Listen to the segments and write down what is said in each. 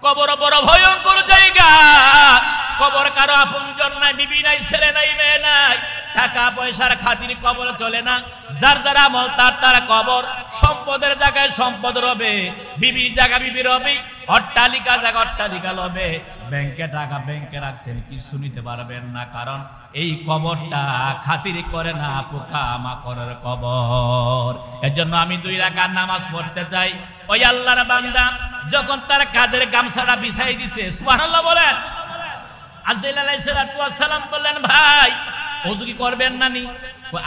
কবর বড় ভয়ঙ্কর জায়গা। কবর কারো আপনজন নাই, বিবি নাই, ছেলে নাই, মেয়ে নাই, টাকা পয়সার খাতির কবর চলে না। যার যার আমল তার কবর। সম্পদের জায়গায় সম্পদ রবে, বিবির জায়গা বিবি রবে, অট্টালিকা জায়গা অট্টালিকা রবে। ব্যাংকে টাকা ব্যাংকে রাখছেন, কিছু নিতে পারবেন না, কারণ এই কবরটা খাতির করে না, পোকা মাকড়ের কবর। এর জন্য আমি 2 রাকাত নামাজ পড়তে চাই। ওই আল্লাহর বান্দা যখন তার কাঁধের গামছাটা বিছাই দিছে, সুবহানাল্লাহ বলেন। আজরাইল আলাইহিস সালাতু ওয়াস সালাম বললেন, ভাই ওযু কি করবেন না নি?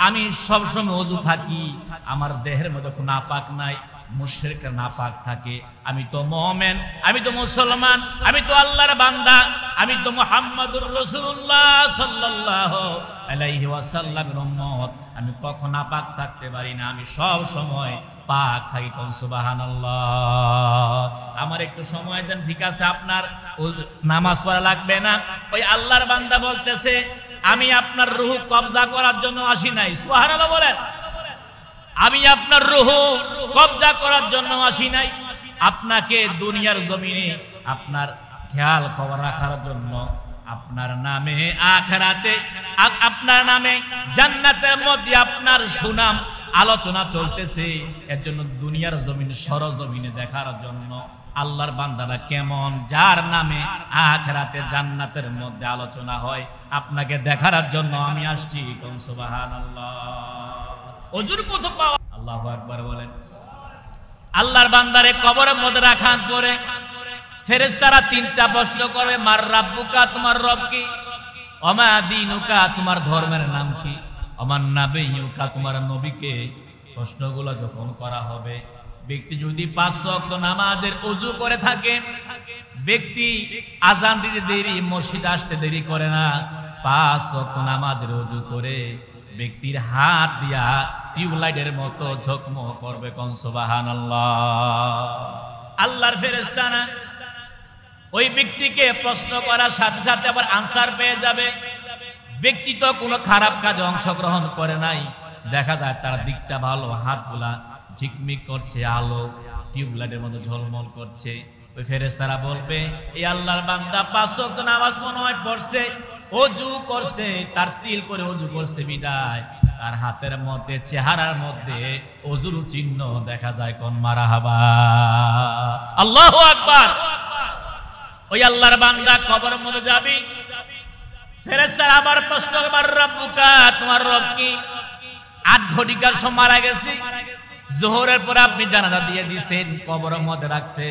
আমি সব সময় ওযু থাকি, আমার দেহের মধ্যে কোনো নাপাক নাই। মুশরিকরা নাপাক থাকে, আমি তো মুমিন, আমি তো মুসলমান, আমি তো আল্লাহর বান্দা, আমি তো মুহাম্মাদুর রাসূলুল্লাহ সাল্লাল্লাহু আলাইহি ওয়াসাল্লামের উম্মত। আমি কখনো নাপাক থাকতে পারি না, আমি সব সময় পাক থাকি। কোন সুবহানাল্লাহ। আমার একটু সময় দেন, ঠিক আছে, আপনার নামাজ পড়া লাগবে না। ওই আল্লাহর বান্দা বলতেছে, আমি আপনার রূহ কবজা করার জন্য আসি নাই। সুবহানাল্লাহ বলেন। আমি আপনার রূহ কবজা করার জন্য আসি নাই, আপনাকে দুনিয়ার জমিনে আপনার খেয়াল খবর রাখার জন্য, আপনার নামে আখিরাতে, আপনার নামে জান্নাতের মধ্যে আপনার সুনাম আলোচনা চলতেছে। এর জন্য দুনিয়ার জমিন সরজমিনে দেখার জন্য আল্লাহর বান্দারা কেমন, যার নামে আখিরাতে জান্নাতের মধ্যে আলোচনা হয়, আপনাকে দেখার জন্য আমি আসছি। কোন সুবহানাল্লাহ। ওজুর কত পাওয়া, আল্লাহু আকবার বলেন। আল্লাহর বান্দারে কবরের মধ্যে রাখার পরে ফেরেশতারা 3টা প্রশ্ন করবে, মার রাব্বুকা, তোমার রব কি? ওমা দীনুকা, তোমার ধর্মের নাম কি? ওমান নাবিয়ুকা, তোমার নবীকে? প্রশ্নগুলো যখন করা হবে, ব্যক্তি যদি 5 ওয়াক্ত নামাজের ওযু করে থাকে, ব্যক্তি আজান দিতে দেরি, মসজিদে আসতে দেরি করে না, 5 ওয়াক্ত নামাজের ওযু করে ব্যক্তির হাত দিয়া টিউবলাইটের মতো ঝকমক করবে। কোন সুবহানাল্লাহ। আল্লাহর ফেরেশতারা ওই ব্যক্তিকে প্রশ্ন করার সাথে সাথে আবার আনসার পেয়ে যাবে। ব্যক্তি তো কোনো খারাপ কাজে অংশগ্রহণ করে নাই, দেখা যায় তার দিকটা ভালো, হাতগুলা ঝিকমিক করছে, আলো টিউবলাইটের মতো ঝলমল করছে। ওই ফেরেশতারা বলবে, এই আল্লাহর বান্দা 5 ওয়াক্ত নামাজ মনে হয় পড়ছে, ওযু করছে, তার তিল করে ওযু করছে বিদায় তার হাতের মধ্যে, চেহারার মধ্যে ওযুর চিহ্ন দেখা যায়। কোন মারহাবা, আল্লাহু আকবার। ওই আল্লাহর বান্দা কবরের মধ্যে যাবি, ফেরেশতারা আবার প্রশ্ন করবে, মার রাব্বুকা, তোমার রব কি? 8 ঘটিকার সময় মারা গেছি, যোহরের পরে আপনি জানাজা দিয়ে দিয়েছেন, কবরের মধ্যে রাখছে।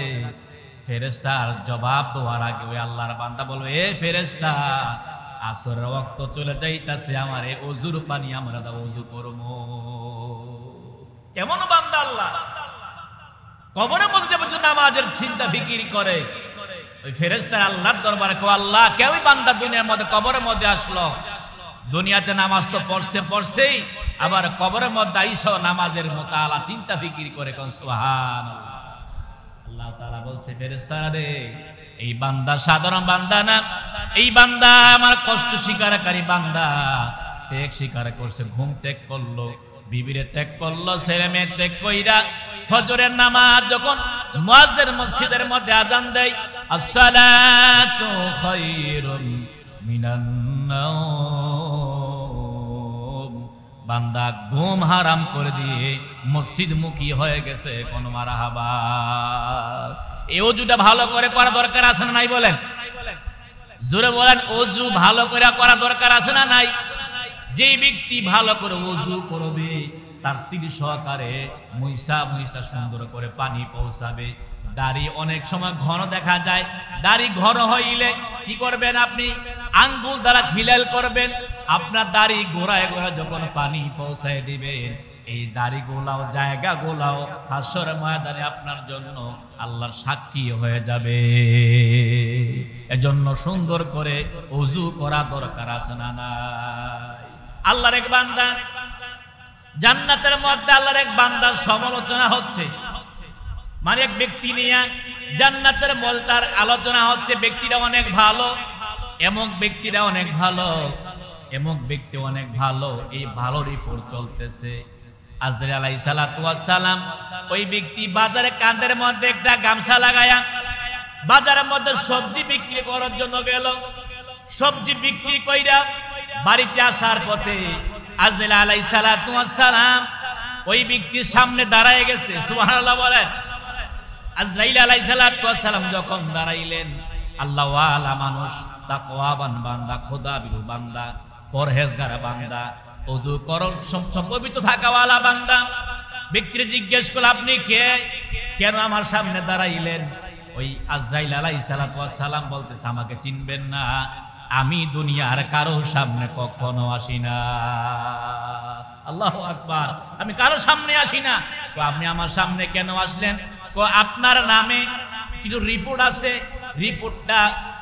ফেরেশতার জবাব দেওয়ার আগে ওই আল্লাহর বান্দা বলবে, এ ফেরেশতা, আসরের ওয়াক্ত চলে যাইতাছে, আমারে ওযুর পানি আমরা দাও, ওযু করবো। কেমন বান্দা আল্লাহ, কবরের মধ্যে নামাজের চিন্তা ফিকির করে। ওই ফেরেশতা আল্লাহর দরবারে কয়, আল্লাহ, কেউই বান্দা দুনিয়ার মধ্যে কবরের মধ্যে আসলো, দুনিয়াতে নামাজ তো পড়ছেই, আবার কবরের মধ্যে আইসা নামাজের মুতালা চিন্তা ফিকির করে। কোন সুবহানাল্লাহ। আল্লাহ তাআলা বলছে, ফেরেশতারা রে, এই বান্দা সাধারণ বান্দা না, এই বান্দা আমার কষ্ট স্বীকারকারী বান্দা। ত্যাগ স্বীকার করছে, ঘুম ত্যাগ করলো, বিবিরে ত্যাগ করলো, ছেলে মেয়ে ত্যাগ কইরা ফজরের নামাজ যখন মুয়াজ্জিন মসজিদের মধ্যে আজান দেয়, আসসালাতু খায়রুম মিনান নাওম, বান্দা ঘুম হারাম করে দিয়ে মসজিদ মুখী হয়ে গেছে। কোন মারহাবা। এই ওযুটা ভালো করে করা দরকার আছে না নাই বলেন? জোরে বলেন, ওযু ভালো করে করা দরকার আছে না নাই? যেই ব্যক্তি ভালো করে ওযু করবে, তার তিল সহকারে মুইসা সুন্দর করে পানি পৌঁছাবে। দাড়ি অনেক সময় ঘন দেখা যায়, দাড়ি ঘন হইলে কি করবেন আপনি? আঙ্গুল দ্বারা খিলাল করবেন, আপনার দাড়ি গোড়ায় গোড়ায় যখন পানি পৌঁছায় দিবেন, এই দাড়ি গোলাও জায়গা গোলাও হাসর ময়দানে আপনার জন্য আল্লাহর সাক্ষী হয়ে যাবে। এজন্য সুন্দর করে ওযু করা দরকার আছে না নাই? আল্লাহর এক বান্দা, জান্নাতের মধ্যে আল্লাহর এক বান্দার সমালোচনা হচ্ছে, মানে এক ব্যক্তি নিয়ে জান্নাতের মধ্যে তার আলোচনা হচ্ছে। ব্যক্তিরা অনেক ভালো, এমন ব্যক্তিরা অনেক ভালো, এমন ব্যক্তি অনেক ভালো, এই ভালো রিপোর্ট চলতেছে। আজরাইল আলাইহিস সালাতু ওয়াস সালাম ওই ব্যক্তি বাজারে কাঁধের মধ্যে একটা গামছা লাগায়া বাজারের মধ্যে সবজি বিক্রি করার জন্য গেল। সবজি বিক্রি কইরা বাড়িতে আসার পথে আজরাইল আলাইহিস সালাতু ওয়াস সালাম ওই ব্যক্তির সামনে দাঁড়ায় গেছে। সুবহানাল্লাহ বলেন। আজরাইল আলাইহিস সালাতু ওয়াস সালাম যখন দাঁড়াইলেন, আল্লাহ ওয়ালা মানুষ, তাকওয়াবান বান্দা, খোদাবিরু বান্দা, পরহেজগার বান্দা, ওযু করণ পবিত্র থাকাওয়ালা বান্দা। ব্যক্তি জিজ্ঞেস করল, আপনি কে, কেন আমার সামনে দাঁড়াইলেন? ওই আজরাইল আলাইহিস সালাতু ওয়াস সালাম বলতেছে, আমাকে চিনবেন না, আমি দুনিয়ার কারো সামনে কখনো আসি না। আল্লাহু আকবার। আমি কারো সামনে আসি না। তো আপনি আমার সামনে কেন আসলেন? আপনার নামে কিছু রিপোর্ট আছে, রিপোর্টটা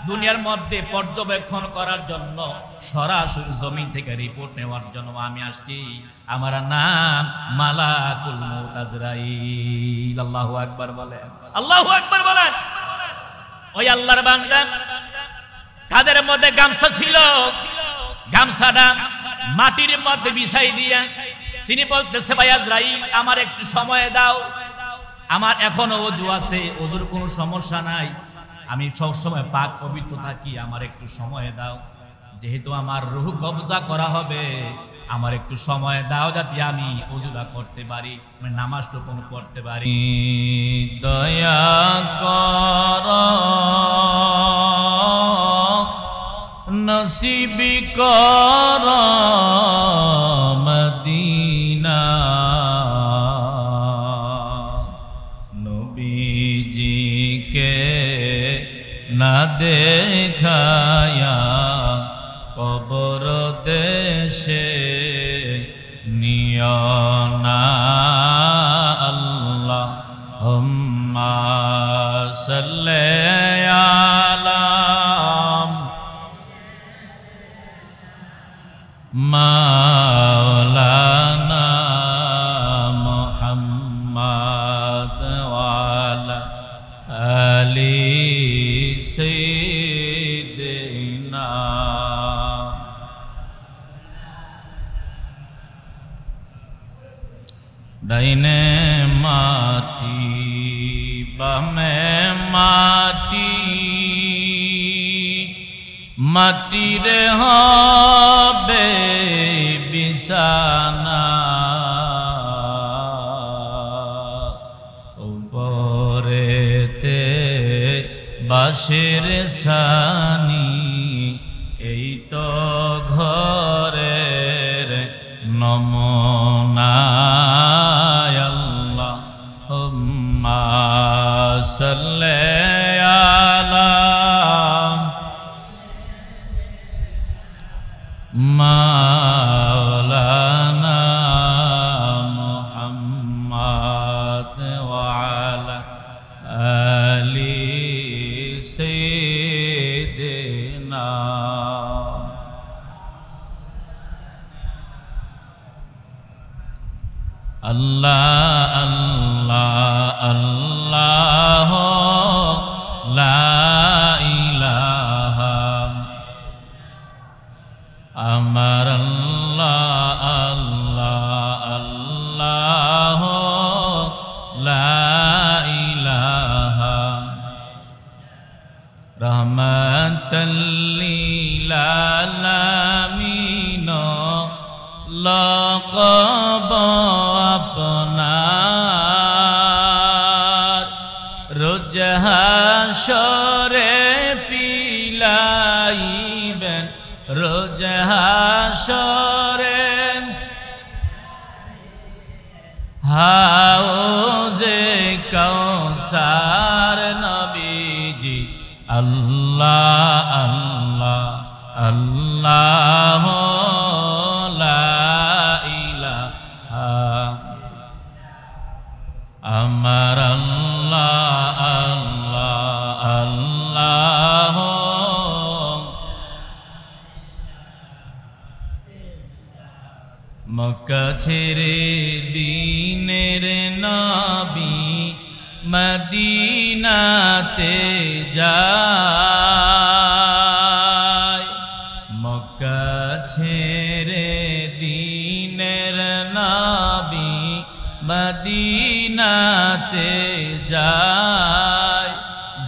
দুনিয়ার মধ্যে পর্যবেক্ষণ করার জন্য, সরাসরি জমিন থেকে রিপোর্ট নেওয়ার জন্য আমি আসছি। আমার নাম মালাকুল মউত আজরাইল। আল্লাহু আকবার বলেন, আল্লাহু আকবার বলেন। ওই আল্লাহর বান্দা কাদের মধ্যে গামছা ছিল, গামছাটা মাটির মধ্যে বিছাই দিয়া তিনি বলতেছে, ভাই আজরাইল, আমার একটু সময় দাও, আমার এখনো ওযু আছে, ওযুর কোনো সমস্যা নাই, আমি সবসময় পাক পবিত্র থাকি, আমার একটু সময় দাও, যেহেতু আমার রূহ কবজা করা হবে, আমার একটু সময় দাও যাতে আমি ওযুটা করতে পারি, আমি নামাজটুকু পড়তে পারি। দয়া কর নসিব কর মদিনা, নবীজিকে না দেখায়া কবর দেশে নিও না। আল্লাহুম্মা সাল্লি আলা মাওলানা মুহাম্মদ ওয়া আলা আলি সাইয়্যিদিনা। ডাইনে মাটি বামে মাটি, মাটির হবে বিছানা, উপরেতে বাঁশের ছানি, এই তো ঘরের নমুনা। আল্লাহুম্মা সাল্লি আলা মাওলানা মুহাম্মদ ওয়া আলা আলি সাইয়্যিদিনা। আল্লাহ আল্লাহ আল্লাহ লা ইলাহা, আমার আল্লাহ আল্লাহ আল্লাহ লা ইলাহা, রহমাতাল লিল আলামিন, লকব আপনার, রোজ হাশরে পিলাইবেন, রোজ হাশরে হাউজে কাউসার, নবীজি আল্লাহ আল্লাহ আল্লাহ লা ইলাহা, আমার আল্লাহ আল্লাহ আল্লাহ। মক্কা ছেড়ে দিনের নবী মদিনাতে যায়, মক্কা ছেড়ে দিনের নবী মদিনাতে যায়,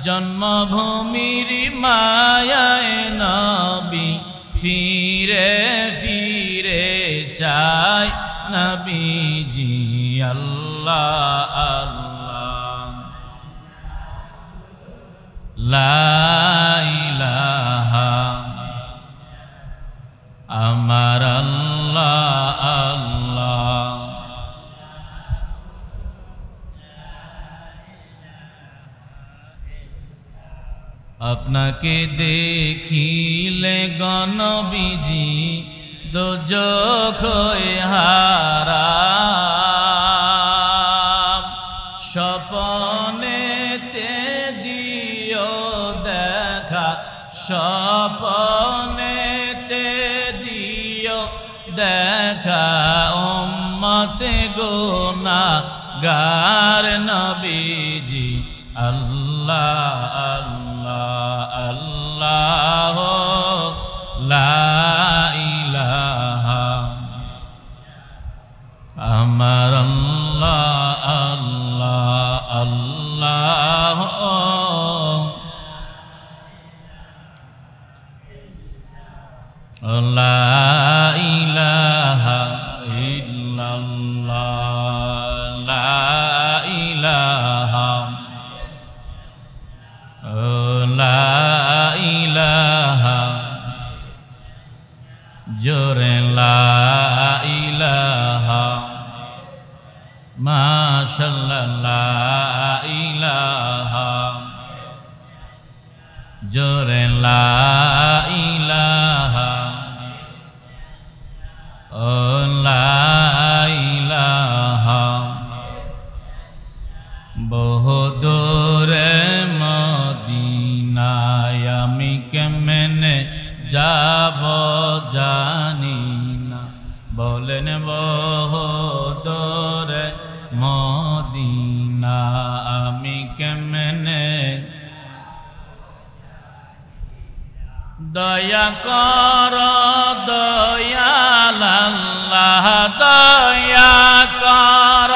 জন্ম জন্মভূমির মায়ায় নবী ফিরে ফিরে চায় নবীজি আল্লাহ আল্লাহ লা ইলাহা আমার আল্লাহ আল্লাহ আপনাকে দেখিলে গণবিজি দোজখ হারাম স্বপনেতে দিও দেখা স্বপনেতে দিও দেখা উম্মতে গুনাহগার নবীজি আল্লাহ আল্লাহ আল্লাহ লা ইলাহা আমার আল্লাহ আল্লাহ আল্লাহ লা ইলাহা ইল্লাল্লাহ লা ইলাহা লা ইলাহা জোরে লা ইলাহা মাশাআল্লাহ লা ইলাহা জোরে লা ইলাহা ও লা ইলাহা বহুদূরে মদিনায় আমি কেমনে যাব জানি না বলেন বহুদূরে মদিনা আমি কেমনে দয়া কর দয়াল আল্লাহ দয়া কর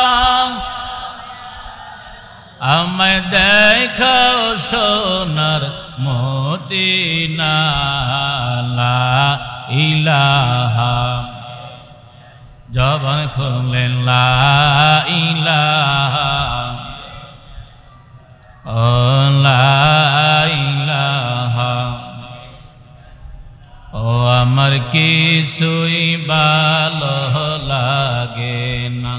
আমায় দেখাও সোনার মদিনা লা ইলাহা জবান খুললেন লা ইলাহা ও লা ইলাহা ও আমার কিছুই ভালো লাগে না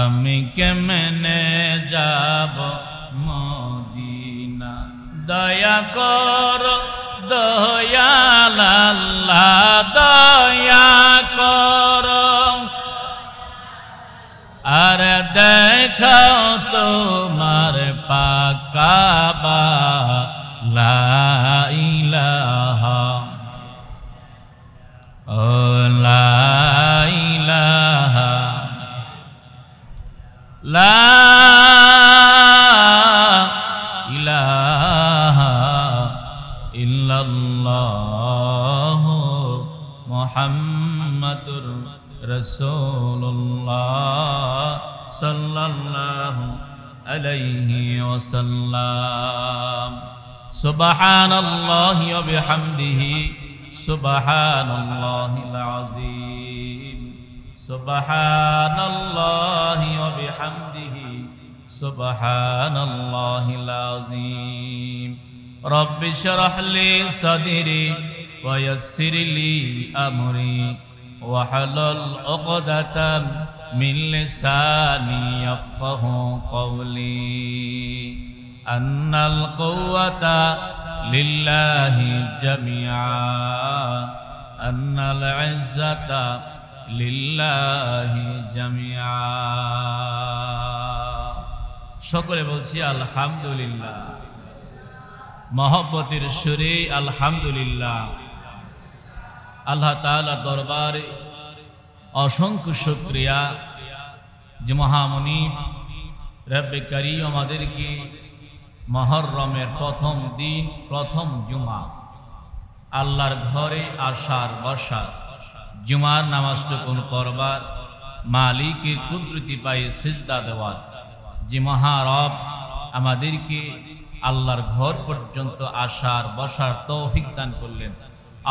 আমি কেমনে যাব মদিনা দয়া কর দয়াল আল্লাহ দয়া কর আর দেখাও তোমার পাক কাবা লা ইলাহা ও লা ইলাহা লা ইলাহা ইল্লাল্লাহ মুহাম্মাদুর রাসূলুল্লাহ সাল্লাল্লাহু আলাইহি ওয়াসাল্লাম সুবহানাল্লাহি ওয়া বিহামদিহি সুবহানাল্লাহিল আযীম সুবহানাল্লাহি ওয়া বিহামদিহি সুবহানাল্লাহিল আযীম রব্বি শরহ লি সাদরি ওয়া ইয়াসসির লি আমরি ওয়াহলুল উকদাতাম মিন লিসানি ইয়াফকাহু কওলি আন্নাল কুওয়াতা লিল্লাহি জামিআ আন্নাল ইজ্জাতা লিল্লাহি জামিআ সকলে বলছি আলহামদুলিল্লাহ মহব্বতের সুরে আলহামদুলিল্লাহ আল্লাহ তাআলা দরবারে অসংখ্য শুকরিয়া যে মহামনিব রব্বে কারীম আমাদেরকে মুহররমের প্রথম দিন প্রথম জুমা আল্লাহর ঘরে আসার বসার জুমার নামাজটুকুন পড়বার মালিকের কুদরতি পায়ে সিজদা দেওয়ার যে মহারব আমাদেরকে আল্লাহর ঘর পর্যন্ত আসার বসার তৌফিক দান করলেন।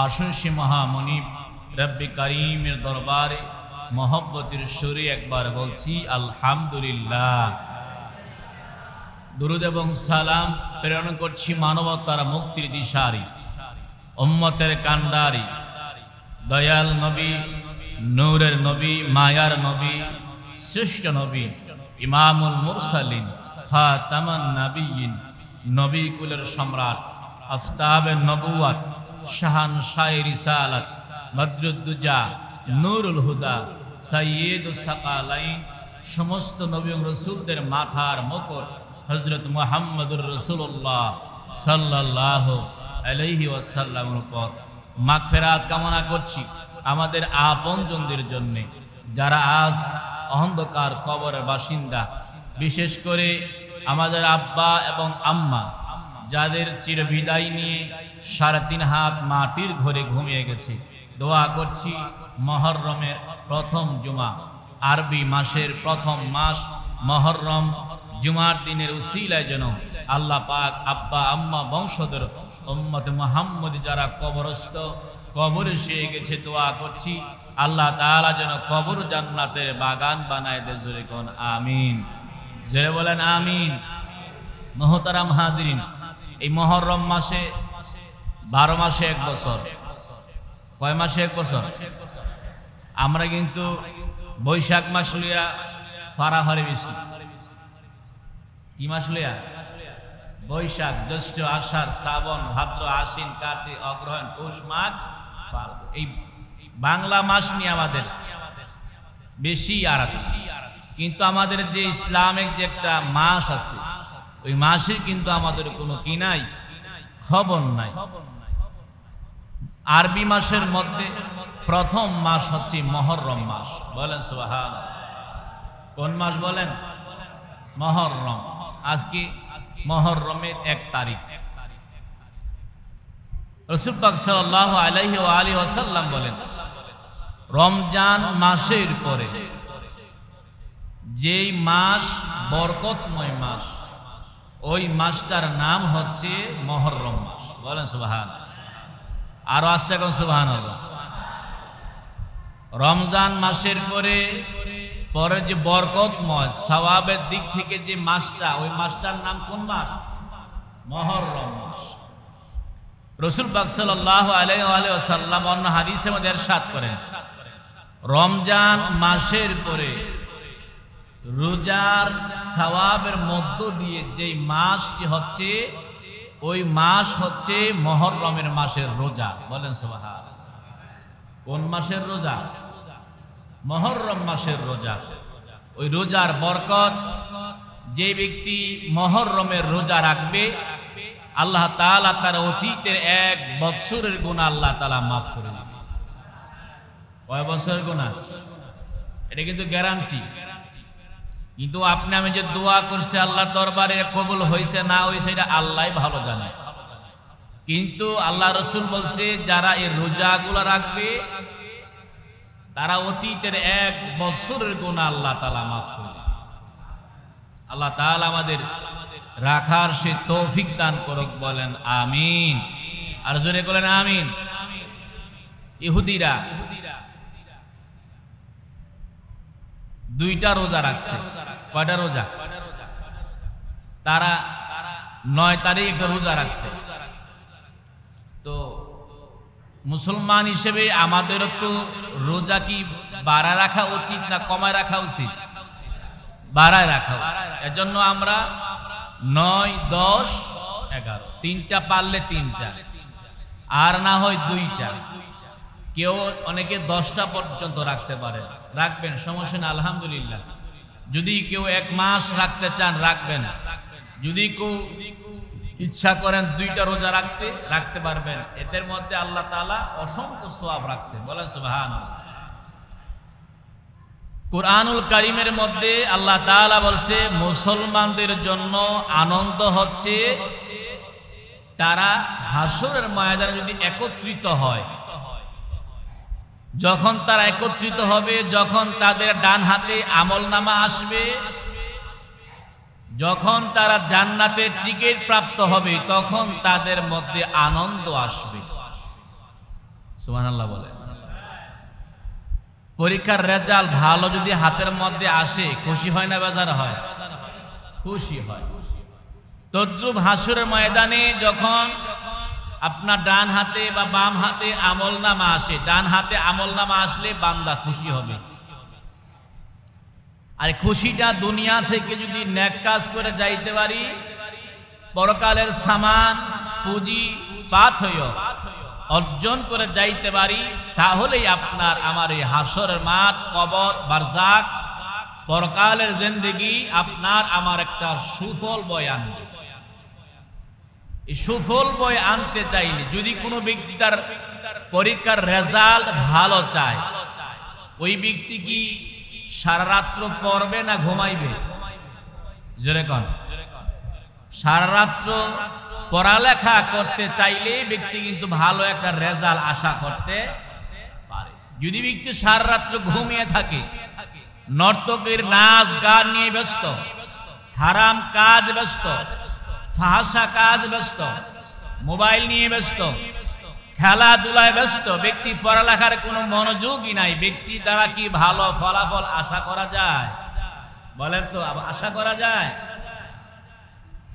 আসুন সে মহামনিব রব্বে কারীমের দরবারে মহব্বতের সুরে একবার বলছি আলহামদুলিল্লাহ। দুরূদ এবং সালাম প্রেরণ করছি মানবতার মুক্তির দিশারি, উম্মতের কান্ডারি, দয়াল নবী, নূরের নবী, মায়ার নবী, শ্রেষ্ঠ নবী, ইমামুল মুরসালিন, খাতামান নবিয়্যিন, নবী কুলের সম্রাট, আফতাবে নবুয়াত, শাহানশায়ে রিসালাত, বদরুদ্দুজা, নূরুল হুদা, সাইয়্যিদুস সাকালাইন, সমস্ত নবী ও রাসূলদের মাথার মুকুট হযরত মুহাম্মদুর রাসূলুল্লাহ সাল্লাল্লাহু আলাইহি ওয়াসাল্লামের উপর মাগফিরাত কামনা করছি আমাদের আপনজনদের জন্য, যারা আজ অন্ধকার কবরের বাসিন্দা, বিশেষ করে আমাদের আব্বা এবং আম্মা, যাদের চিরবিদায় নিয়ে 3.5 হাত মাটির ঘরে ঘুমিয়ে গেছে। দোয়া করছি মুহররমের প্রথম জুমা, আরবি মাসের প্রথম মাস মুহররম, জুমার দিনের উসিলায় যেন আল্লাহ পাক আব্বা আম্মা বংশধর উম্মত মুহাম্মদ যারা কবরস্থ, কবরে শুয়ে গেছে, দোয়া করছি আল্লাহ তাআলা যেন কবর জান্নাতের বাগান বানায় দেয়। জোরে কোন আমিন, জোরে বলেন আমিন। মুহতারাম হাজিরিন, এই মুহররম মাসে 12 মাসে 1 বছর। কয় মাসে 1 বছর? আমরা কিন্তু বৈশাখ মাস লইয়া ফারাফারি বেশি। কি মাস লইয়া? বৈশাখ, জ্যৈষ্ঠ, আষাঢ়, শ্রাবণ, ভাদ্র, আশ্বিন, কার্তিক, অগ্রহায়ণ, পৌষ, মাঘ, ফাল্গুন, এই বাংলা মাস নিয়ে আমাদের বেশি আরাধনা। কিন্তু আমাদের যে ইসলামিক যে একটা মাস আছে, ওই মাসে কিন্তু আমাদের কোনো কি নাই, খবর নাই। আরবি মাসের মধ্যে প্রথম মাস হচ্ছে মুহররম মাস। বলেন সুবহানাল্লাহ। কোন মাস বলেন? মুহররম। আজকে মুহররমের 1 তারিখ। রাসূল পাক সাল্লাল্লাহু আলাইহি ওয়া আলিহি ওয়াসাল্লাম বলেন, রমজান মাসের পরে যেই মাস বরকতময় মাস, ওই মাসটার নাম হচ্ছে মুহররম মাস। বলেন সুবহানাল্লাহ। আরো আস্তে কোন সুবহানাল্লাহ। রমজান মাসের পরে যে বরকতময় সওয়াবের দিক থেকে যে মাসটা, ওই মাসটার নাম কোন মাস? মুহররম মাস। রাসূল পাক সাল্লাল্লাহু আলাইহি ওয়া সাল্লাম অন্য হাদিসের মধ্যে ইরশাদ করেন, রমজান মাসের পরে রোজার সওয়াবের মধ্য দিয়ে যে মাসটি হচ্ছে, ওই মাস হচ্ছে মুহররমের মাসের রোজা। বলেন সুবহানাল্লাহ। কোন মাসের রোজা? মুহররম মাসের রোজা। ওই রোজার বরকত, যে ব্যক্তি মুহররমের রোজা রাখবে, আল্লাহ তাআলা তার অতীতের 1 বছরের গুনাহ আল্লাহ তাআলা মাফ করে দিবে। কয় বছরের গুনাহ? এটা কিন্তু গ্যারান্টি। কিন্তু আপনি আমি যে দোয়া করছি আল্লাহর দরবারে কবুল হয়েছে না হয়েছে এটা আল্লাহই ভালো জানে। কিন্তু আল্লাহ রাসূল বলছে, যারা এই রোজাগুলো রাখবে তারা অতীতের 1 বছরের গুনাহ আল্লাহ তাআলা মাফ করে দিবে। আল্লাহ তাআলা আমাদের রাখার সে তৌফিক দান করুক। বলেন আমিন। আর জোরে বলেন আমিন। ইহুদিরা 2টা রোজা রাখছে। কয়টা রোজা? তারা 9 তারিখ একটা রোজা রাখছে। তো মুসলমান হিসেবে আমাদেরও তো রোজা কি বাড়ায় রাখা উচিত না কমায় রাখা উচিত? বাড়ায় রাখা উচিত। এজন্য আমরা 9, 10, 11 3টা পারলে 3টা, আর না হয় 2টা। কেউ অনেকে 10টা পর্যন্ত রাখতে পারে, রাখবেন, সমস্যা না, আলহামদুলিল্লাহ। যদি কেউ 1 মাস রাখতে চান রাখবেন। যদি কেউ ইচ্ছা করেন 2টা রোজা রাখতে পারবেন। এদের মধ্যে আল্লাহ তাআলা অসংখ্য সওয়াব রাখছে। বলেন সুবহানাল্লাহ। কুরআনুল কারীমের মধ্যে আল্লাহ তাআলা বলছে, মুসলমানদের জন্য আনন্দ হচ্ছে তারা হাসরের ময়দানে যদি একত্রিত হয়। যখন তারা একত্রিত হবে, যখন তাদের ডান হাতে আমলনামা আসবে, যখন তারা জান্নাতের টিকিট প্রাপ্ত হবে তখন তাদের মধ্যে আনন্দ আসবে। সুবহানাল্লাহ বলে। পরীক্ষার রেজাল্ট ভালো যদি হাতের মধ্যে আসে খুশি হয় না বেজার হয়? খুশি হয়। তদ্রুপ হাসরের ময়দানে যখন আপনার ডান হাতে বা বাম হাতে আমলনামা আসে, ডান হাতে আমলনামা আসলে বান্দা খুশি হবে। আর খুশিটা দুনিয়া থেকে যদি নেক কাজ করে যাইতে পারি, পরকালের সামান পুঁজি পাথেয় অর্জন করে যাইতে পারি, তাহলেই আপনার আমার এই হাসরের মাঠ, কবর, বারজাক, পরকালের জিন্দেগি আপনার আমার একটা সুফল বয় আনবে। এই সুফল বয় আনতে চাইলে যদি কোনো ব্যক্তি তার পরীক্ষার রেজাল্ট ভালো চায়, ওই ব্যক্তি কি সারা রাত্র পড়বে না ঘুমাইবে? জোরে কোন। সারা রাত্র পড়ালেখা করতে চাইলে ব্যক্তি কিন্তু ভালো একটা রেজাল্ট আশা করতে পারে। যদি ব্যক্তি সারা রাত্র ঘুমিয়ে থাকে, নর্তকের নাচ গান নিয়ে ব্যস্ত, হারাম কাজ ব্যস্ত, ফাহাশা কাজ ব্যস্ত, মোবাইল নিয়ে ব্যস্ত, খেলাধুলায় ব্যস্ত, ব্যক্তি পড়ালেখার কোনো মনোযোগই নাই, ব্যক্তি দ্বারা কি ভালো ফলাফল আশা করা যায়? বলেন তো, আশা করা যায়?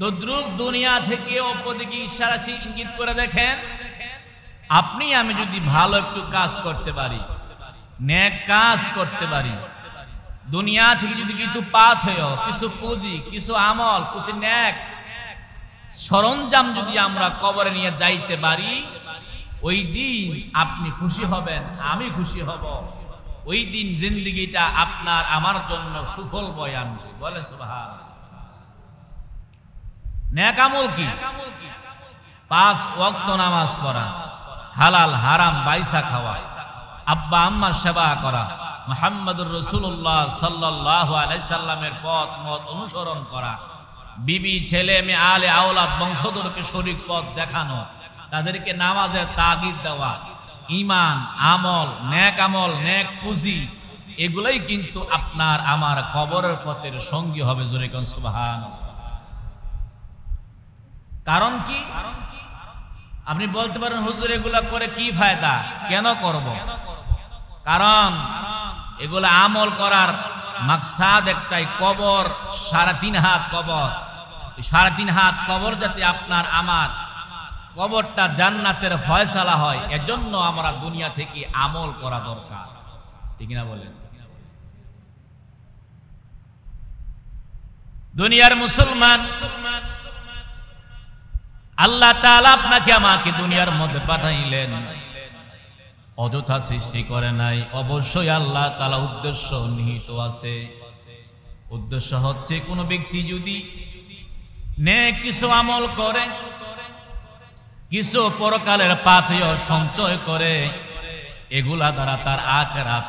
তদ্রুপ দুনিয়া থেকে অপরদিকে ইশারা ইঙ্গিত করে দেখেন, আপনি আমি যদি ভালো একটু কাজ করতে পারি, নেক কাজ করতে পারি, দুনিয়া থেকে যদি কিছু পাথেয়, কিছু পুঁজি, কিছু আমল, কিছু নেক সরঞ্জাম যদি আমরা কবরে নিয়ে যাইতে পারি, ওই দিন আপনি খুশি হবেন, আমি খুশি হব। ওই দিন জিন্দেগিটা আপনার আমার জন্য সুফল বয়ে আনবে। বলে সুবহানাল্লাহ। নেক আমল কি? 5 ওয়াক্ত নামাজ পড়া, হালাল হারাম বাইসা খাওয়া, আব্বা আম্মার সেবা করা, মুহাম্মদুর রাসূলুল্লাহ সাল্লাল্লাহু আলাইহি সাল্লামের পথ মত অনুসরণ করা, বিবি ছেলে মেয়ে আলে আওলাদ বংশধরকে শরীক পথ দেখানো, তাদেরকে নামাজের তাগিদ দেওয়া, ঈমান, আমল, নেক আমল, নেক পুঁজি, এগুলাই কিন্তু আপনার আমার কবরের পথের সঙ্গী হবে। জোরে কোন সুবহানাল্লাহ। কারণ কি? আপনি বলতে পারেন হুজুর এগুলা করে কি ফায়দা, কেন করব? কারণ এগুলা আমল করার মাকসাদ একটাই, কবর 3.5 হাত কবর, 3.5 হাত কবর যাতে আপনার আমার কবরটা জান্নাতের ফয়সালা হয়, এজন্য আমরা দুনিয়া থেকে আমল করা দরকার। ঠিক না বলেন? দুনিয়ার মুসলমান, আল্লাহ তাআলা আপনাকে আমাকে দুনিয়ার মধ্যে পাঠাইলেন, অযথা সৃষ্টি করে নাই। অবশ্যই আল্লাহ তাআলা উদ্দেশ্য নিহিত আছে। উদ্দেশ্য হচ্ছে কোন ব্যক্তি যদি নেক কিছু আমল করে, কিছু পরকালের পাথেয় সঞ্চয় করে, এগুলা দ্বারা তার আখিরাত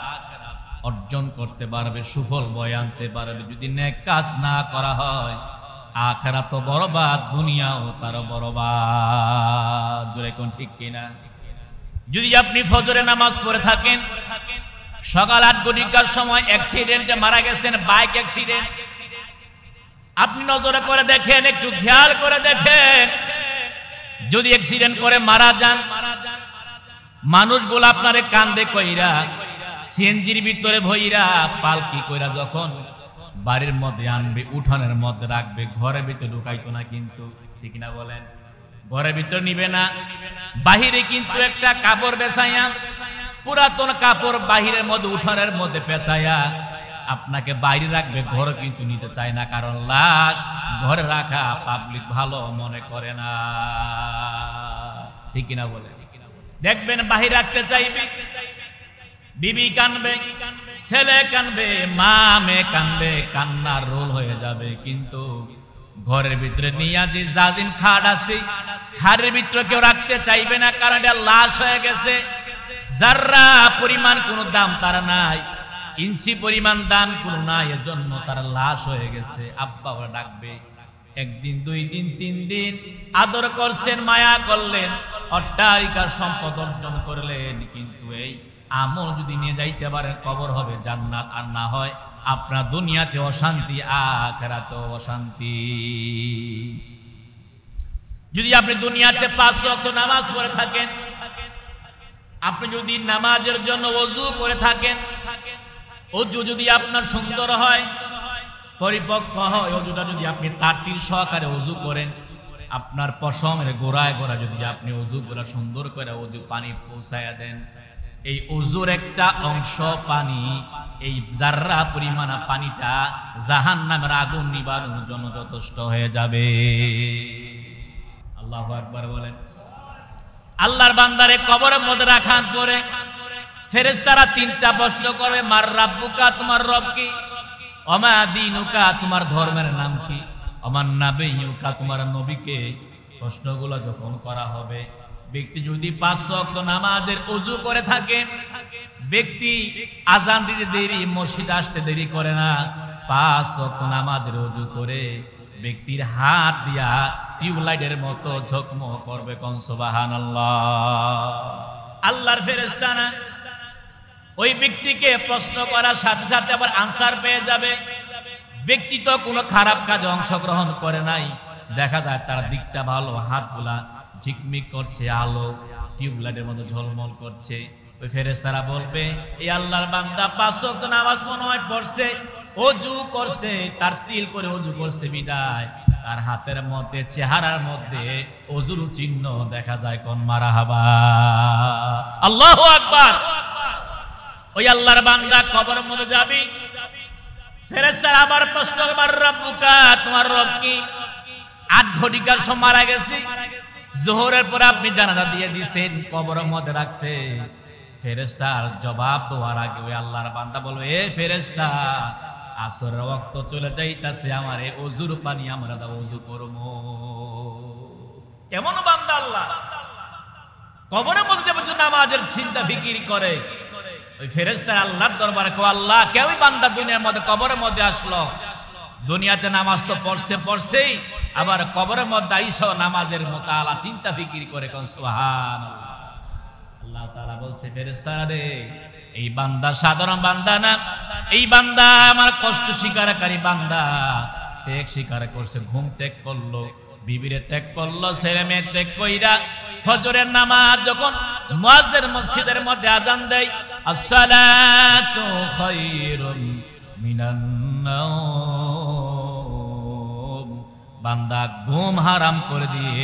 অর্জন করতে পারবে, সুফল বয়ে আনতে পারবে। যদি নেক কাজ না করা হয়, আখিরাত তো বরবাদ, দুনিয়াও তার বরবাদ। জোরে কোন ঠিক কিনা? যদি আপনি ফজরে নামাজ পড়ে থাকেন, সকাল 8 ঘটিকার সময় অ্যাক্সিডেন্টে মারা গেছেন, বাইক অ্যাক্সিডেন্ট, আপনি নজরে করে দেখেন, একটু খেয়াল করে দেখেন, যদি অ্যাক্সিডেন্ট করে মারা যান, মানুষগুলো আপনারে কান্দে কইরা, সিএনজির ভিতরে ভইরা, পালকি কইরা যখন বাড়ির মধ্যে আনবে, উঠানের মধ্যে রাখবে, ঘরের ভিতরে ঢুকাইতো না কিন্তু। ঠিক না বলেন? ঘরের ভিতর নিবে না, বাহিরে কিন্তু একটা কাপড় বেছাইয়া, পুরাতন কাপড় বাহিরের মধ্যে উঠানের মধ্যে পেঁচাইয়া আপনাকে বাইরে রাখবে, ঘরে কিন্তু নিতে চায় না। কারণ লাশ ঘরে রাখা পাবলিক ভালো মনে করে না। ঠিক না বলে? দেখবেন বাহিরে রাখতে চাইবে, বিবি কানবে, ছেলে কানবে, মা মেয়ে কানবে, কান্নার রোল হয়ে যাবে। কিন্তু ঘরের ভিতরে নিয়ে যে জাজিম খাট আছে, খাটের ভিতরে কেউ রাখতে চাইবে না, কারণ এটা লাশ হয়ে গেছে। যারা পরিমাণ কোনো দাম তার নাই, ইঞ্চি পরিমাণ দাম কোনো নাই, এজন্য তার লাশ হয়ে গেছে। আব্বা ওরা ডাকবে, 1 দিন 2 দিন 3 দিন আদর করছেন, মায়া করলেন, অট্টালিকার সম্পদ অর্জন করলেন, কিন্তু এই আমল যদি নিয়ে যাইতে পারেন কবর হবে জান্নাত, আর না হয় আপনার দুনিয়াতে অশান্তি, আখিরাতে অশান্তি। যদি আপনি দুনিয়াতে 5 ওয়াক্ত নামাজ পড়ে থাকেন, আপনি যদি নামাজের জন্য ওযু করে থাকেন, ওযু যদি আপনার সুন্দর হয়, পরিপক্ক হয়, ওযুটা যদি আপনি তারতির সহকারে ওযু করেন, আপনার পশমের গোড়ায় গোড়া যদি আপনি ওযু করে সুন্দর করে ওযু পানি পৌঁছায়া দেন, এই ওযুর একটা অংশ পানি, এই জাররা পরিমাণ পানিটা জাহান্নামের আগুন নিবারণের জন্য যথেষ্ট হয়ে যাবে। আল্লাহু আকবার বলেন। আল্লাহর বান্দারে কবরের মধ্যে রাখার পরে ফেরেশতারা 3টা প্রশ্ন করবে, মার রাব্বুকা, তোমার রব কি? ওমা দীনুকা, তোমার ধর্মের নাম কি? ওমান নাবিয়ুকা, তোমার নবীকে? প্রশ্নগুলো যখন করা হবে, ব্যক্তি যদি 5 ওয়াক্ত নামাজের ওযু করে থাকে, ব্যক্তি আজান দিতে দেরি, মসজিদে আসতে দেরি করে না, 5 ওয়াক্ত নামাজের ওযু করে ব্যক্তির হাত দিয়া টিউবলাইটের মতো ঝকমক করবে। কোন সুবহানাল্লাহ। আল্লাহর ফেরেশতারা ওই ব্যক্তিকে প্রশ্ন করার সাথে সাথে আবার আনসার পেয়ে যাবে। ব্যক্তি তো কোনো খারাপ কাজে অংশগ্রহণ করে নাই, দেখা যায় তার দিকটা ভালো, হাতগুলা ঝিকমিক করছে, আলো টিউবলাইটের মতো ঝলমল করছে। ওই ফেরেশতারা বলবে, এই আল্লাহর বান্দা 5 ওয়াক্ত নামাজ মনে হয় পড়ছে, ওযু করছে, তার তিল করে ওযু করছে বিদায় তার হাতের মধ্যে, চেহারার মধ্যে ওযুর চিহ্ন দেখা যায়। কোন মারহাবা, আল্লাহু আকবার। ওই আল্লাহর বান্দা কবরের মধ্যে যাবি, ফেরেশতারা আবার প্রশ্ন, মার রাব্বুকা, তোমার রব কি? 8 ঘটিকার সময় মারা গেছে, যোহরের পরে আপনি জানাজা দিয়ে দিয়েছেন, কবরের মধ্যে রাখছে। ফেরেশতার জবাব দেওয়ার আগে ওই আল্লাহর বান্দা বলবে, এ ফেরেশতা, আসরের ওয়াক্ত চলে যাইতাছে, আমারে ওযুর পানি আমরা দাও, ওযু করবো। কেমন বান্দা আল্লাহ, কবরের মধ্যে নামাজের চিন্তা ফিকির করে। ওই ফেরেশতারা আল্লাহর দরবারে কয়, আল্লাহ, কেউই বান্দা দুনিয়ার মধ্যে কবরের মধ্যে আসলো, দুনিয়াতে নামাজ তো পড়ছেই, আবার কবরের মধ্যে আইসা নামাজের মুতালা চিন্তা ফিকির করে। কোন সুবহানাল্লাহ। আল্লাহ তাআলা বলছে, ফেরেশতারা রে, এই বান্দা সাধারণ বান্দা না, এই বান্দা আমার কষ্ট স্বীকারকারী বান্দা, ত্যাগ স্বীকার করছে, ঘুম ত্যাগ করলো, বিবিরে ত্যাগ করলো, ছেলে মেয়ে ত্যাগ কইরা ফজরের নামাজ যখন মুয়াজ্জিন মসজিদের মধ্যে আযান দেয়, আসসালাতু খায়রুম মিনান নাওম, বান্দা ঘুম হারাম করে দিয়ে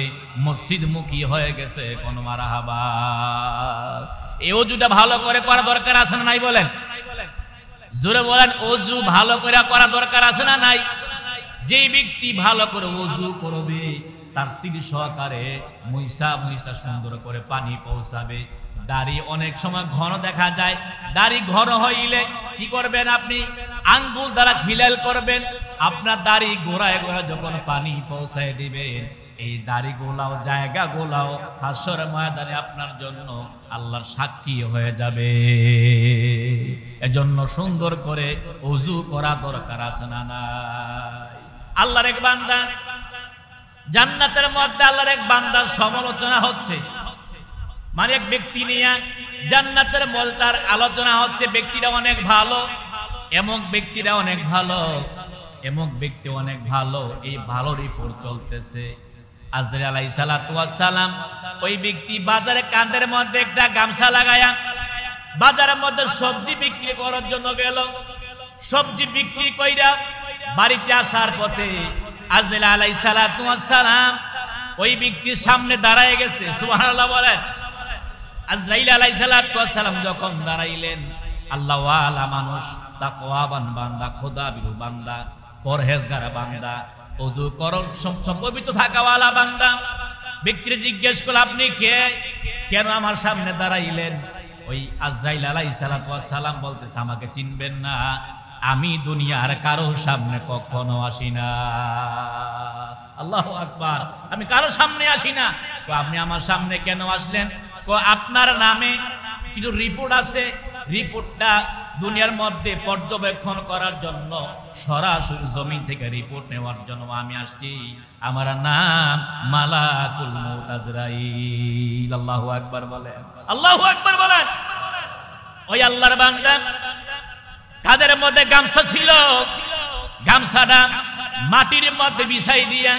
মসজিদমুখী হয়ে গেছে। কোন মারহাবা। এই ওযুটা ভালো করে করা দরকার আছে না নাই বলেন? জোরে বলেন, ওযু ভালো করে করা দরকার আছে না নাই? যেই ব্যক্তি ভালো করে ওযু করবে, তার তিল সহকারে মুইসা সুন্দর করে পানি পৌঁছাবে। দাড়ি অনেক সময় ঘন দেখা যায়, দাড়ি ঘন হইলে কি করবেন আপনি? আঙ্গুল দ্বারা খিলাল করবেন, আপনার দাড়ি গোড়ায় গোড়ায় যখন পানি পৌঁছায় দিবেন, এই দাড়ি গোলাও জায়গা গোলাও হাসর ময়দানে আপনার জন্য আল্লাহর সাক্ষী হয়ে যাবে। এজন্য সুন্দর করে ওযু করা দরকার আছে না নাই? আল্লাহর এক বান্দা, জান্নাতের মধ্যে আল্লাহর এক বান্দার সমালোচনা হচ্ছে, মানে এক ব্যক্তি নিয়ে জান্নাতের মধ্যে তার আলোচনা হচ্ছে। ব্যক্তিরা অনেক ভালো, এমন ব্যক্তিরা অনেক ভালো, এমন ব্যক্তি অনেক ভালো, এই ভালো রিপোর্ট চলতেছে। আজরাইল আলাইহিস সালাতু ওয়াস সালাম ওই ব্যক্তি বাজারে কাঁধের মধ্যে একটা গামছা লাগায়া বাজারের মধ্যে সবজি বিক্রি করার জন্য গেল। সবজি বিক্রি কইরা বাড়িতে আসার পথে আজরাইল আলাইহিস সালাতু ওয়াস সালাম ওই ব্যক্তির সামনে দাঁড়ায় গেছে। সুবহানাল্লাহ বলেন। আজরাইল আলাইহিস সালাতু ওয়াস সালাম যখন দাঁড়াইলেন, আল্লাহ ওয়ালা মানুষ, তাকওয়াবান বান্দা, খোদাবিরু বান্দা, পরহেজগার বান্দা, ওযু করন পবিত্র থাকাওয়ালা বান্দা, ব্যক্তি জিজ্ঞেস করল, আপনি কে? কেন আমার সামনে দাঁড়াইলেন? ওই আজরাইল আলাইহিস সালাতু ওয়াস সালাম বলতেছে, আমাকে চিনবেন না, আমি দুনিয়ার কারো সামনে কখনো আসি না। আল্লাহু আকবার। আমি কারো সামনে আসি না। তো আপনি আমার সামনে কেন আসলেন? আপনার নামে কিছু রিপোর্ট আছে, রিপোর্টটা দুনিয়ার মধ্যে পর্যবেক্ষণ করার জন্য, সরাসরি জমিন থেকে রিপোর্ট নেওয়ার জন্য আমি আসছি। আমার নাম মালাকুল মউত আজরাইল। আল্লাহু আকবার বলেন, আল্লাহু আকবার বলেন। ওই আল্লাহর বান্দা কাদের মধ্যে গামছা ছিল, গামছাটা মাটির মধ্যে বিছাই দিয়া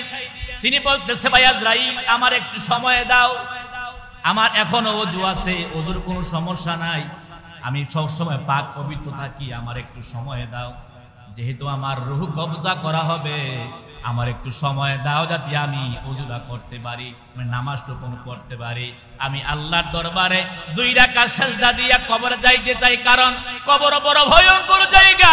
তিনি বলতেছে, ভাই আজরাইল আমার একটু সময় দাও, আমার এখনো ওযু আছে, ওযুর কোনো সমস্যা নাই, আমি সব সময় পাক পবিত্র থাকি, আমার একটু সময় দাও, যেহেতু আমার রূহ কবজা করা হবে, আমার একটু সময় দাও যাতে আমি ওযুটা করতে পারি, আমি নামাজটুকু পড়তে পারি। আমি আল্লাহর দরবারে 2 রাকাত সিজদা দিয়া কবরে যাইতে চাই, কারণ কবর বড় ভয়ঙ্কর জায়গা।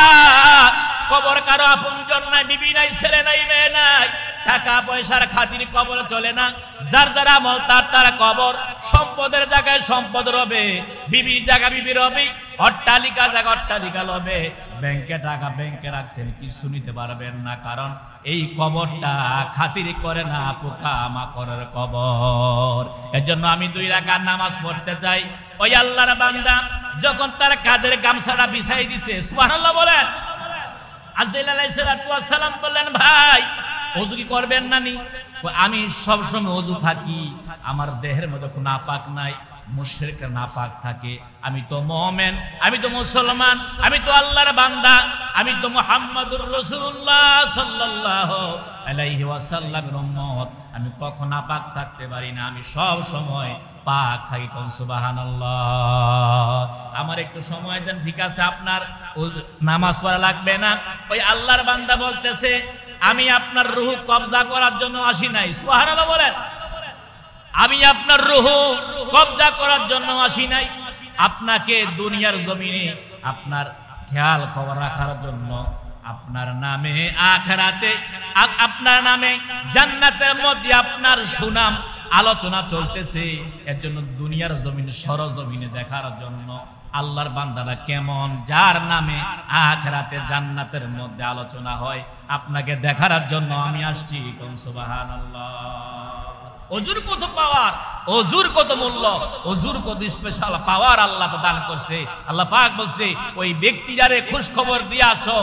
কবর কারো আপনজন নাই, বিবি নাই, ছেলে নাই, মেয়ে নাই, টাকা পয়সার খাতির কবর চলে না। যার যার আমল তার কবর, সম্পদের জায়গায় সম্পদ রবে, বিবির জায়গা বিবি রবে, অট্টালিকা জায়গা অট্টালিকা রবে, ব্যাংকে টাকা ব্যাংকে রাখছেন, কিছু নিতে পারবেন না, কারণ এই কবরটা খাতির করে না, পোকা মাকড়ের কবর। এর জন্য আমি 2 রাকাত নামাজ পড়তে চাই। ওই আল্লাহর বান্দা যখন তার কাঁধের গামছাটা বিছাই দিছে, সুবহানাল্লাহ বলেন, আজরাইল আলাইহিস সালাতু ওয়াস সালাম বললেন, ভাই ওযু কি করবেন না নি? আমি সব সময় ওযু থাকি, আমার দেহের মধ্যে কোনো নাপাক নাই, মুশরিকরা নাপাক থাকে, আমি তো মুমিন, আমি তো মুসলমান, আমি তো আল্লাহর বান্দা, আমি তো মুহাম্মাদুর রাসূলুল্লাহ সাল্লাল্লাহু আলাইহি ওয়াসাল্লামের উম্মত, আমি কখনো নাপাক থাকতে পারি না, আমি সব সময় পাক থাকি। কোন সুবহানাল্লাহ। আমার একটু সময় দেন, ঠিক আছে, আপনার নামাজ পড়া লাগবে না। ওই আল্লাহর বান্দা বলতেছে, আমি আপনার রূহ কবজা করার জন্য আসি নাই। সুবহানাল্লাহ বলেন, আমি আপনার রূহ কবজা করার জন্য আসি নাই, আপনাকে দুনিয়ার জমিনে আপনার খেয়াল খবর রাখার জন্য, আপনার নামে আখিরাতে, আপনার নামে জান্নাতের মধ্যে আপনার সুনাম আলোচনা চলতেছে, এর জন্য দুনিয়ার জমিন সরজমিনে দেখার জন্য। আল্লাহর বান্দারা কেমন, যার নামে আখিরাতে জান্নাতের মধ্যে আলোচনা হয়, আপনাকে দেখার জন্য আমি আসছি। কোন সুবহানাল্লাহ। ওযুর কত পাওয়ার, ওযুর কত মূল্য, ওযুর কত স্পেশাল পাওয়ার আল্লাহ তো দান করছে। আল্লাহ পাক বলছে, ওই ব্যক্তিটারে খুশ খবর দিয়ে আসো,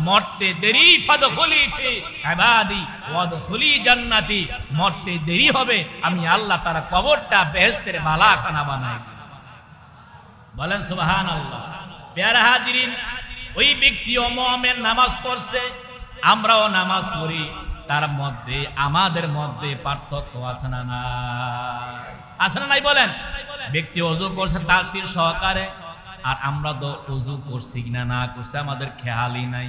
মরতে দেরি, ফাদখুলি ফি ইবাদি ওয়াদখুলি জান্নাতি, মরতে দেরি হবে, আমি আল্লাহ তার কবরটা বেহেশতের বালাখানা বানাই। বলেন সুবহানাল্লাহ। প্যারা হাজিরিন, ওই ব্যক্তিও মুমিন, নামাজ পড়ছে, আমরাও নামাজ পড়ি, তার মধ্যে আমাদের মধ্যে পার্থক্য আছে না নাই? আছে না নাই বলেন? ব্যক্তি ওযু করছে তাকবীর সহকারে, আর আমরা তো ওযু করছি কিনা না করছি আমাদের খেয়ালই নাই।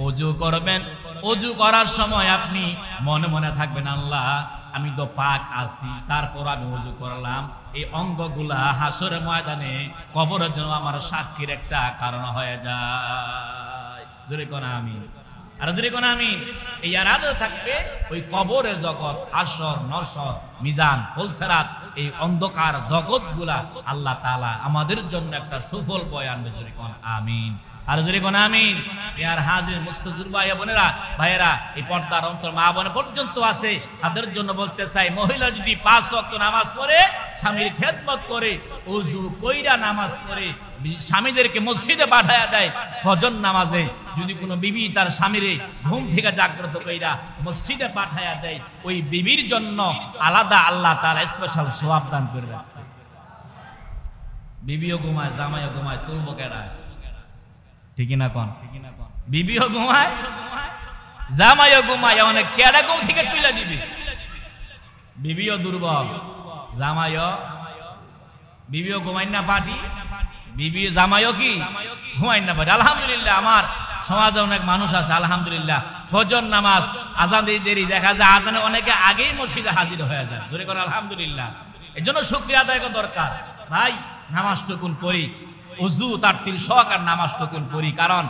ওযু করবেন, ওযু করার সময় আপনি মনে মনে থাকবেন, আল্লাহ আমি তো পাক আছি, তারপর আমি ওযু করলাম, এই অঙ্গগুলা হাসরের ময়দানে কবরের জন্য আমার সাক্ষীর একটা কারণ হয়ে যায়। জোরে কোন আমিন। আর যদি কোন আমি এই আরাধ থাকবে, ওই কবরের জগৎ, হাসর, নরসর, মিজান, ফুলসেরাত, এই অন্ধকার জগৎগুলা আল্লাহ তাআলা আমাদের জন্য একটা সুফল বয়ে আনবে। যদি কোন আমিন। আর যদি কোন আমিন। ইয়ার হাজির মুস্তাজুর ভাই বোনেরা, ভাইয়েরা, এই পর্দার অন্তর মা বোন পর্যন্ত আছে, তাদের জন্য বলতে চাই, মহিলা যদি 5 ওয়াক্ত নামাজ পড়ে, স্বামীর খেদমত করে, ওযু কইরা নামাজ পড়ে, স্বামীদেরকে মসজিদে পাঠায়া দেয়, ফজর নামাজে যদি কোনো বিবি তার স্বামীরে ঘুম থেকে জাগ্রত কইরা মসজিদে পাঠায়া দেয়, ওই বিবির জন্য আলাদা আল্লাহ তাআলা স্পেশাল সওয়াব দান করে রাখছে। বিবিও ঘুমায়, জামাইও ঘুমায়, তুলবো কেডা? ঠিকই না কোন? বিবিও ঘুমায়, জামাইও ঘুমায়, অনেক কেডা ঘুম থেকে তুলে দিবি? বিবিও দুর্বল, জামাইও, বিবিও ঘুমায় না পাটি, বিবি জামাইও কি ঘুমায় না পাটি। আলহামদুলিল্লাহ, আমার সমাজে অনেক মানুষ আছে, আলহামদুলিল্লাহ, ফজর নামাজ আজান দিয়ে দেরি, দেখা যায় আজানে অনেকে আগেই মসজিদে হাজির হয়ে যায়। জোরে করে আলহামদুলিল্লাহ। এই জন্য শুকরিয়া আদায় করা দরকার। ভাই নামাজটুকুন পড়ি, ওযু তারতিল সহকার নামাজটুকুন পড়ি, কারণ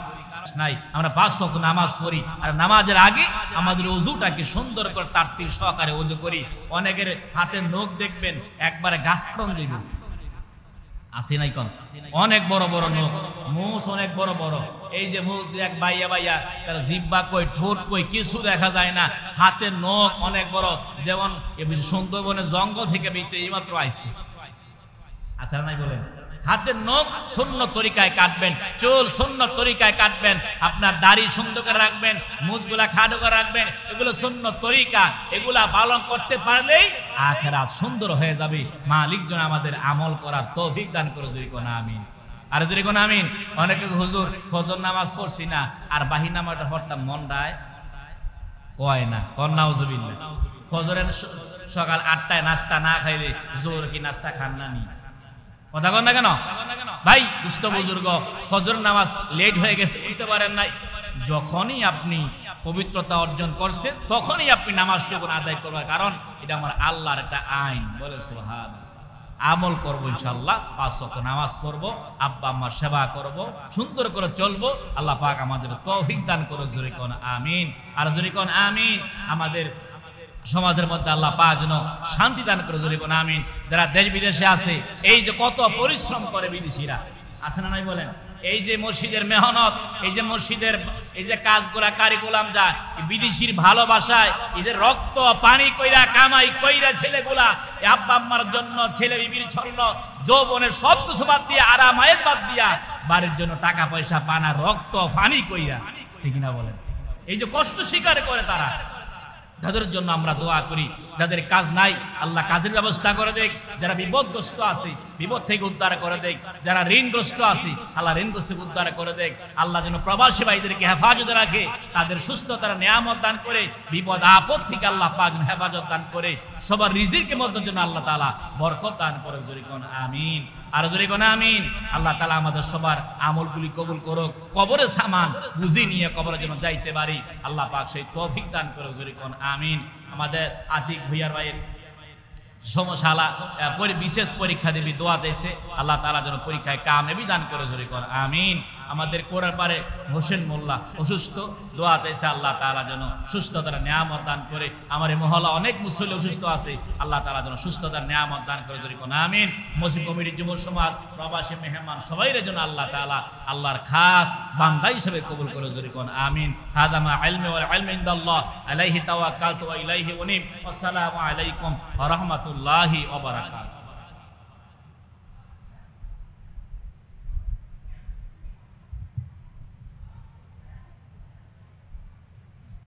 নাই আমরা 5 ওয়াক্ত নামাজ পড়ি, আর নামাজের আগে আমাদের ওযুটাকে সুন্দর করে তারতিল সহকারে ওযু করি। অনেকের হাতের নখ দেখবেন একবারে গাছ কাটন যাবে, আছে নাই কোন? অনেক বড় বড় নখ, মুছ অনেক বড় বড়, এই যে মুছ এক বাইয়া বাইয়া, তার জিহ্বা কই, ঠোঁট কই, কিছু দেখা যায় না, হাতের নখ অনেক বড়, যেমন সুন্দরবনের জঙ্গল থেকে বেরিয়ে এইমাত্র আইছে। আচ্ছা নাই বলেন? হাতের নখ সুন্নত তরিকায় কাটবেন, চুল সুন্নত তরিকায় কাটবেন, আপনার দাড়ি সুন্দর করে রাখবেন, মুছগুলা খাটো করে রাখবেন, এগুলো সুন্নত তরিকা, এগুলা পালন করতে পারলেই আখিরাত সুন্দর হয়ে যাবে। মালিক যেন আমাদের আমল করার তৌফিক দান করে। যদি কোন আমিন। আর যদি কোন আমিন। অনেকে হুজুর ফজর নামাজ পড়ছি না আর বাহি নামাজটা পড়তাম মনটায় কয় না, কন্নাউজুবিল্লাহ। ফজরের সকাল 8টায় নাস্তা না খাইলে জোর কি নাস্তা খান না নি? কথা কন না কেন ভাই? দুষ্ট বুজুর্গ, ফজর নামাজ লেট হয়ে গেছে, উঠতে পারেন নাই, যখনই আপনি পবিত্রতা অর্জন করছেন তখনই আপনি নামাজটুকু আদায় করবেন, কারণ এটা আমার আল্লাহর একটা আইন। বলে সুবহানাল্লাহ। আমল করবো ইনশাআল্লাহ, 5 ওয়াক্ত নামাজ পড়বো, আব্বা আম্মার সেবা করব, সুন্দর করে চলবো। আল্লাহ পাক আমাদের তৌফিক দান করুক, জোরে কোন আমিন। আর জোরে কোন আমিন। আমাদের সমাজের মধ্যে আল্লাহ পাক যেন শান্তি দান করে, জোরে কোন আমিন। যারা দেশ বিদেশে আছে, এই যে কত পরিশ্রম করে বিদেশিরা, আছে না নাই বলেন? এই যে মসজিদের মেহনত, এই যে মসজিদের এই যে কাজগুলা কারিকুলাম যা বিদেশির ভালোবাসায়, এই যে রক্ত পানি কইরা কামাই কইরা ছেলেগুলা আব্বা আম্মার জন্য, ছেলে বিবির জন্য, যৌবনের সব কিছু বাদ দিয়ে, আরামায়েত বাদ দিয়া বাড়ির জন্য টাকা পয়সা পানা রক্ত পানি কইরা, ঠিক না বলেন? এই যে কষ্ট স্বীকার করে তারা, তাদের জন্য আমরা দোয়া করি। যাদের কাজ নাই আল্লাহ কাজের ব্যবস্থা করে দেখ, যারা বিপদগ্রস্ত আছে বিপদ থেকে উদ্ধার করে দেখ, যারা ঋণগ্রস্ত আছে আল্লাহ ঋণগ্রস্ত থেকে উদ্ধার করে দেখ। আল্লাহ যেন প্রবাসী ভাইদেরকে হেফাজতে রাখে, তাদের সুস্থতার নিয়ামত দান করে, বিপদ আপদ থেকে আল্লাহ পাক যেন হেফাজত দান করে, সবার রিজিকের মধ্যে যেন আল্লাহ তাআলা বরকত দান করে, জোরে কোন আমিন। আর জোরে কোন আমিন। আল্লাহ তাআলা আমাদের সবার আমলগুলি কবুল করুক, কবরের সামান বুঝি নিয়ে কবরে যেন যাইতে পারি, আল্লাহ পাক সেই তৌফিক দান করে, জোরে কোন আমিন। আমাদের আতিক ভুইয়ার ভাইয়ের সমশালা বিশেষ পরীক্ষা দেবী, দোয়া চাইছে, আল্লাহ তাআলা যেন পরীক্ষায় কামিয়াবি দান করে, জোরে কোন আমিন। আমাদের কোরার পারে হোসেন মোল্লা অসুস্থ, দোয়া চাইছে, আল্লাহ তাআলা যেন সুস্থতার নিয়ামত দান করে। আমার এই মহল্লা অনেক মুসল্লি অসুস্থ আছে, আল্লাহ তাআলা যেন সুস্থতার নিয়ামত দান করে, জোরে কোন আমিন। মসজিদ কমিটির যুব সমাজ, প্রবাসী মেহমান সবাইরে যেন আল্লাহ তাআলা আল্লাহর খাস বান্দা হিসেবে কবুল করে, জোরে কোন আমিন। হাদা মা ইলমি ওয়াল ইলমু ইনদাল্লাহ, আলাইহি তাওয়াক্কালতু ওয়া ইলাইহি উনীব। আসসালামু আলাইকুম ওয়া রাহমাতুল্লাহি ওয়া বারাকাতুহু।